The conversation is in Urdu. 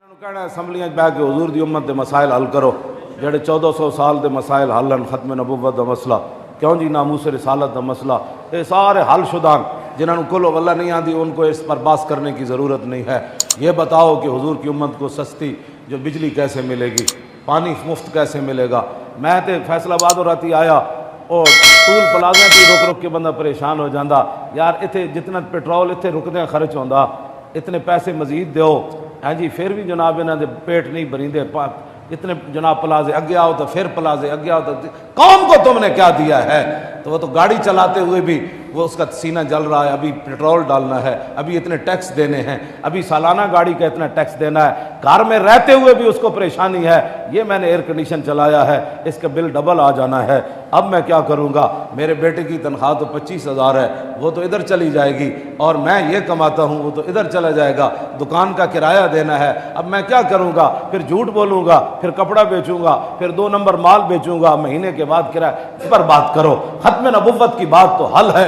کہنا اسمبلیاں بہ کے حضور دی امت دے مسائل حل کرو جڑے 1400 سال دے مسائل حل ہیں، ختم نبوت دا مسئلہ، کیوں جی ناموس رسالت دا مسئلہ، یہ سارے حل شدان جنہوں نے کل غلہ نہیں آتی ان کو اس پر باس کرنے کی ضرورت نہیں ہے۔ یہ بتاؤ کہ حضور کی امت کو سستی جو بجلی کیسے ملے گی، پانی مفت کیسے ملے گا۔ میں تے فیصل آباد اور راتی آیا اور ٹول پلازے تے رک رک کے بندہ پریشان ہو جاندہ، یار اتنے جتنا پیٹرول اتنے رکدے خرچ ہوندہ، اتنے پیسے مزید دیو، ہاں جی پھر بھی جناب انہاں دے پیٹ نہیں بریندے، اتنے جناب پلازے اگے آؤ تو پھر پلازے اگے آؤ تو قوم کو تم نے کیا دیا ہے؟ تو وہ تو گاڑی چلاتے ہوئے بھی وہ اس کا سینہ جل رہا ہے، ابھی پیٹرول ڈالنا ہے، ابھی اتنے ٹیکس دینے ہیں، ابھی سالانہ گاڑی کا اتنا ٹیکس دینا ہے، گھر میں رہتے ہوئے بھی اس کو پریشانی ہے، یہ میں نے ایئر کنڈیشن چلایا ہے، اس کا بل ڈبل آ جانا ہے، اب میں کیا کروں گا؟ میرے بیٹے کی تنخواہ تو 25,000 ہے، وہ تو ادھر چلی جائے گی، اور میں یہ کماتا ہوں وہ تو ادھر چلا جائے گا، دکان کا کرایہ دینا ہے، اب میں کیا کروں گا؟ پھر جھوٹ بولوں گا، پھر کپڑا بیچوں گا، پھر 2 نمبر مال بیچوں گا، مہینے کے بعد کرایہ۔ اس پر بات کرو، ختم نبوت کی بات تو حل ہے۔